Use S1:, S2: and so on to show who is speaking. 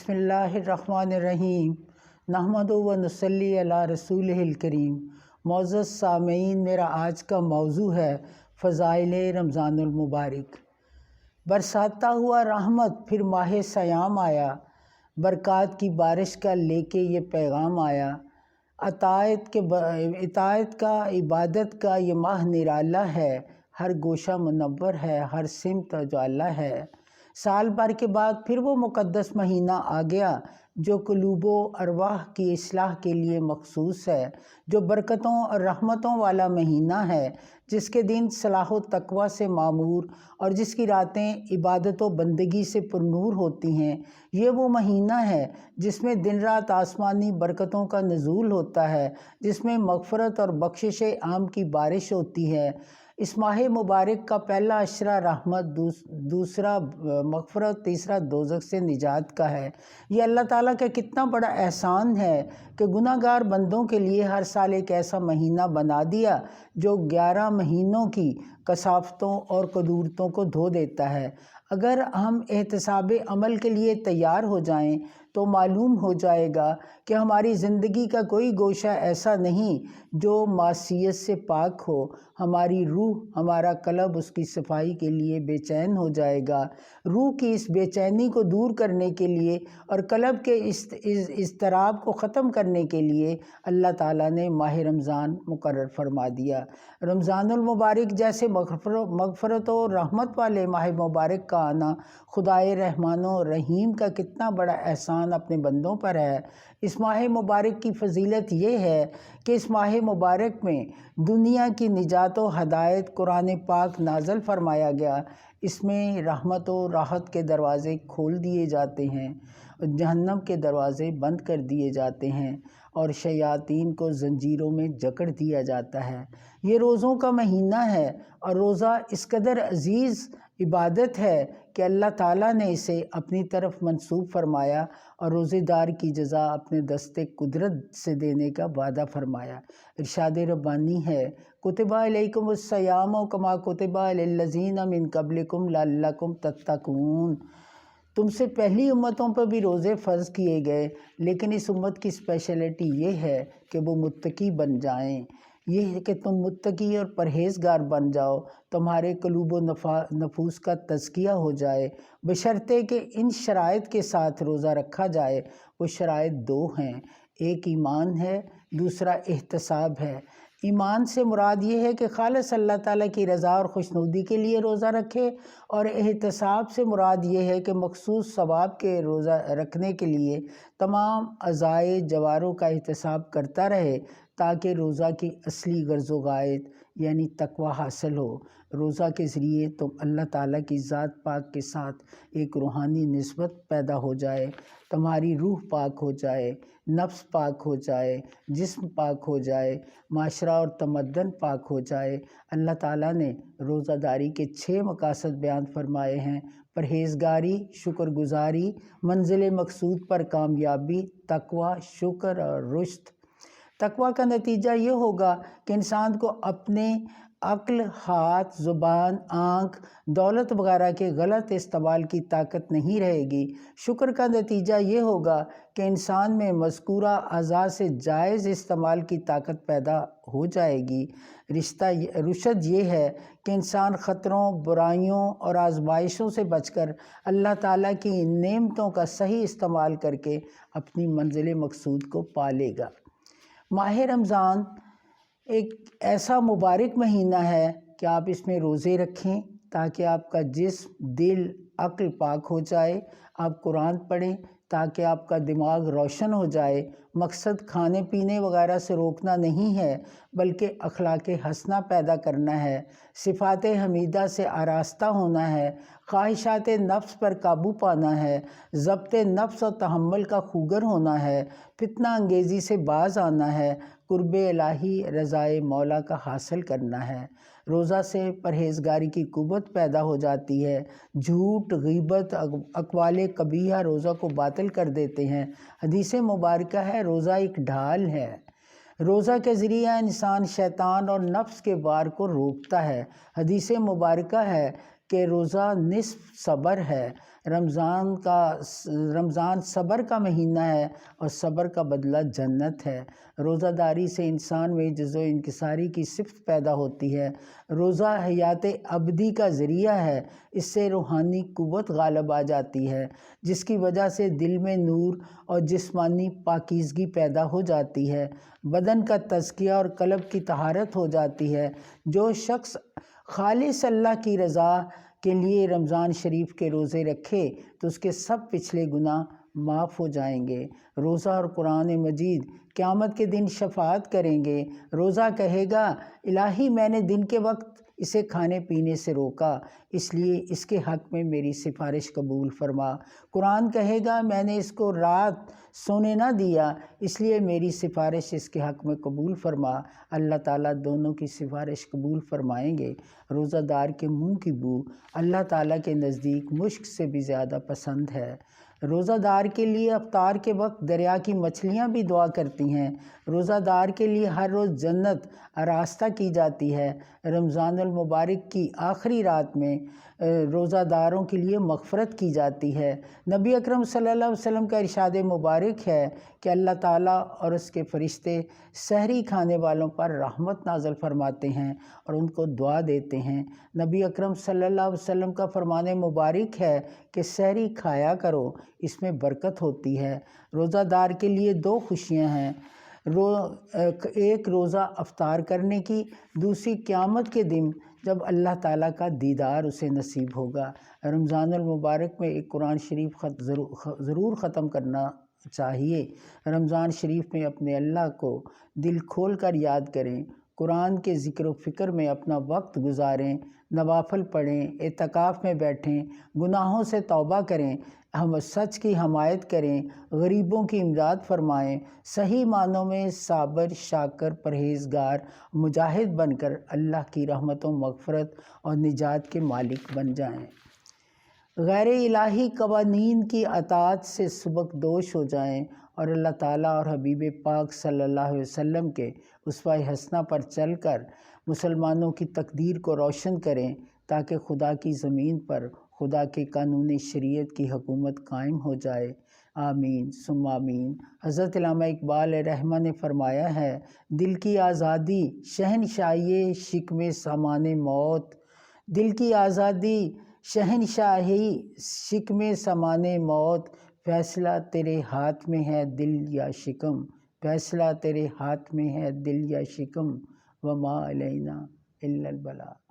S1: بسم اللہ الرحمن الرحیم نحمد و نصلی علی رسول الکریم۔ معزز سامعین، میرا آج کا موضوع ہے فضائل رمضان المبارک۔ برساتا ہوا رحمت پھر ماہ سیام آیا، برکات کی بارش کا لے کے یہ پیغام آیا۔ اطاعت کا، عبادت کا یہ ماہ نرالا ہے، ہر گوشہ منور ہے، ہر سمت اجالا ہے۔ سال بھر کے بعد پھر وہ مقدس مہینہ آ گیا جو قلوب و ارواح کی اصلاح کے لیے مخصوص ہے، جو برکتوں اور رحمتوں والا مہینہ ہے، جس کے دن صلاح و تقوی سے معمور اور جس کی راتیں عبادت و بندگی سے پرنور ہوتی ہیں۔ یہ وہ مہینہ ہے جس میں دن رات آسمانی برکتوں کا نزول ہوتا ہے، جس میں مغفرت اور بخشش عام کی بارش ہوتی ہے۔ اس ماہ مبارک کا پہلا عشرہ رحمت، دوسرا مغفرت، تیسرا دوزخ سے نجات کا ہے۔ یہ اللہ تعالیٰ کا کتنا بڑا احسان ہے کہ گناہ گار بندوں کے لیے ہر سال ایک ایسا مہینہ بنا دیا جو 11 مہینوں کی کثافتوں اور قدورتوں کو دھو دیتا ہے۔ اگر ہم احتساب عمل کے لیے تیار ہو جائیں تو معلوم ہو جائے گا کہ ہماری زندگی کا کوئی گوشہ ایسا نہیں جو معصیت سے پاک ہو۔ ہماری روح، ہمارا قلب اس کی صفائی کے لیے بے چین ہو جائے گا۔ روح کی اس بے چینی کو دور کرنے کے لیے اور قلب کے اضطراب کو ختم کرنے کے لیے اللہ تعالیٰ نے ماہ رمضان مقرر فرما دیا۔ رمضان المبارک جیسے مغفرت و رحمت والے ماہ مبارک کا آنا خدائے رحمان و رحیم کا کتنا بڑا احسان اپنے بندوں پر ہے۔ اس ماہ مبارک کی فضیلت یہ ہے کہ اس ماہ مبارک میں دنیا کی نجات و ہدایت قرآن پاک نازل فرمایا گیا۔ اس میں رحمت و راحت کے دروازے کھول دیے جاتے ہیں، جہنم کے دروازے بند کر دیے جاتے ہیں اور شیاطین کو زنجیروں میں جکڑ دیا جاتا ہے۔ یہ روزوں کا مہینہ ہے اور روزہ اس قدر عزیز عبادت ہے کہ اللہ تعالیٰ نے اسے اپنی طرف منسوب فرمایا اور روزے دار کی جزا اپنے دست قدرت سے دینے کا وعدہ فرمایا۔ ارشاد ربانی ہے، کتب علیکم الصیام کما کتب علی الذین من قبلکم لعلکم تتقون۔ تم سے پہلی امتوں پر بھی روزے فرض کیے گئے، لیکن اس امت کی اسپیشلٹی یہ ہے کہ وہ متقی بن جائیں۔ یہ ہے کہ تم متقی اور پرہیزگار بن جاؤ، تمہارے قلوب و نفوس کا تزکیہ ہو جائے، بشرطے کہ ان شرائط کے ساتھ روزہ رکھا جائے۔ وہ شرائط 2 ہیں، ایک ایمان ہے، دوسرا احتساب ہے۔ ایمان سے مراد یہ ہے کہ خالص اللہ تعالیٰ کی رضا اور خوشنودی کے لیے روزہ رکھے، اور احتساب سے مراد یہ ہے کہ مخصوص ثواب کے روزہ رکھنے کے لیے تمام اعضائے جوارح کا احتساب کرتا رہے تاکہ روزہ کی اصلی غرض و غایت یعنی تقوی حاصل ہو۔ روزہ کے ذریعے تم اللہ تعالیٰ کی ذات پاک کے ساتھ ایک روحانی نسبت پیدا ہو جائے، تمہاری روح پاک ہو جائے، نفس پاک ہو جائے، جسم پاک ہو جائے، معاشرہ اور تمدن پاک ہو جائے۔ اللہ تعالیٰ نے روزہ داری کے 6 مقاصد بیان فرمائے ہیں: پرہیزگاری، شکر گزاری، منزل مقصود پر کامیابی، تقوی، شکر اور رشد۔ تقوی کا نتیجہ یہ ہوگا کہ انسان کو اپنے عقل، ہاتھ، زبان، آنکھ، دولت وغیرہ کے غلط استعمال کی طاقت نہیں رہے گی۔ شکر کا نتیجہ یہ ہوگا کہ انسان میں مذکورہ اعضاء سے جائز استعمال کی طاقت پیدا ہو جائے گی۔ رشد یہ ہے کہ انسان خطروں، برائیوں اور آزمائشوں سے بچ کر اللہ تعالیٰ کی ان نعمتوں کا صحیح استعمال کر کے اپنی منزل مقصود کو پا لے گا۔ ماہ رمضان ایک ایسا مبارک مہینہ ہے کہ آپ اس میں روزے رکھیں تاکہ آپ کا جسم، دل، عقل پاک ہو جائے۔ آپ قرآن پڑھیں تاکہ آپ کا دماغ روشن ہو جائے۔ مقصد کھانے پینے وغیرہ سے روکنا نہیں ہے بلکہ اخلاق حسنہ پیدا کرنا ہے، صفات حمیدہ سے آراستہ ہونا ہے، خواہشات نفس پر قابو پانا ہے، ضبط نفس اور تحمل کا خوگر ہونا ہے، فتنہ انگیزی سے باز آنا ہے، قرب الہی رضائے مولا کا حاصل کرنا ہے۔ روزہ سے پرہیزگاری کی قوت پیدا ہو جاتی ہے۔ جھوٹ، غیبت، اقوال قبیحہ روزہ کو باطل کر دیتے ہیں۔ حدیث مبارکہ ہے، روزہ ایک ڈھال ہے۔ روزہ کے ذریعہ انسان شیطان اور نفس کے وار کو روکتا ہے۔ حدیث مبارکہ ہے کہ روزہ نصف صبر ہے۔ رمضان صبر کا مہینہ ہے اور صبر کا بدلہ جنت ہے۔ روزہ داری سے انسان میں جزو انکساری کی صفت پیدا ہوتی ہے۔ روزہ حیات ابدی کا ذریعہ ہے، اس سے روحانی قوت غالب آ جاتی ہے، جس کی وجہ سے دل میں نور اور جسمانی پاکیزگی پیدا ہو جاتی ہے، بدن کا تزکیہ اور قلب کی طہارت ہو جاتی ہے۔ جو شخص خالص اللہ کی رضا کے لیے رمضان شریف کے روزے رکھے تو اس کے سب پچھلے گناہ معاف ہو جائیں گے۔ روزہ اور قرآن مجید قیامت کے دن شفاعت کریں گے۔ روزہ کہے گا، الہی میں نے دن کے وقت اسے کھانے پینے سے روکا، اس لیے اس کے حق میں میری سفارش قبول فرما۔ قرآن کہے گا، میں نے اس کو رات سونے نہ دیا، اس لیے میری سفارش اس کے حق میں قبول فرما۔ اللہ تعالیٰ دونوں کی سفارش قبول فرمائیں گے۔ روزہ دار کے منہ کی بو اللہ تعالیٰ کے نزدیک مشک سے بھی زیادہ پسند ہے۔ روزہ دار کے لیے افطار کے وقت دریا کی مچھلیاں بھی دعا کرتی ہیں۔ روزہ دار کے لیے ہر روز جنت آراستہ کی جاتی ہے۔ رمضان المبارک کی آخری رات میں روزہ داروں کے لیے مغفرت کی جاتی ہے۔ نبی اکرم صلی اللہ علیہ وسلم کا ارشاد مبارک ہے کہ اللہ تعالیٰ اور اس کے فرشتے سحری کھانے والوں پر رحمت نازل فرماتے ہیں اور ان کو دعا دیتے ہیں۔ نبی اکرم صلی اللہ علیہ وسلم کا فرمان مبارک ہے کہ سحری کھایا کرو، اس میں برکت ہوتی ہے۔ روزہ دار کے لیے دو خوشیاں ہیں، ایک روزہ افطار کرنے کی، دوسری قیامت کے دن جب اللہ تعالیٰ کا دیدار اسے نصیب ہوگا۔ رمضان المبارک میں ایک قرآن شریف ضرور ختم کرنا چاہیے۔ رمضان شریف میں اپنے اللہ کو دل کھول کر یاد کریں، قرآن کے ذکر و فکر میں اپنا وقت گزاریں، نوافل پڑھیں، اعتکاف میں بیٹھیں، گناہوں سے توبہ کریں، ہم سچ کی حمایت کریں، غریبوں کی امداد فرمائیں، صحیح معنوں میں صابر، شاکر، پرہیزگار، مجاہد بن کر اللہ کی رحمت و مغفرت اور نجات کے مالک بن جائیں۔ غیر الہی قوانین کی اطاعت سے سبکدوش ہو جائیں اور اللہ تعالیٰ اور حبیب پاک صلی اللہ علیہ وسلم کے اسوہ حسنہ پر چل کر مسلمانوں کی تقدیر کو روشن کریں تاکہ خدا کی زمین پر خدا کے قانون شریعت کی حکومت قائم ہو جائے۔ آمین ثم آمین۔ حضرت علامہ اقبال رحمہ نے فرمایا ہے، دل کی آزادی شہنشاہی شکم سامان موت، دل کی آزادی شہنشاہی شکم سامان موت، فیصلہ تیرے ہاتھ میں ہے دل یا شکم، فیصلہ تیرے ہاتھ میں ہے دل یا شکم، وما علینا الا البلاغ۔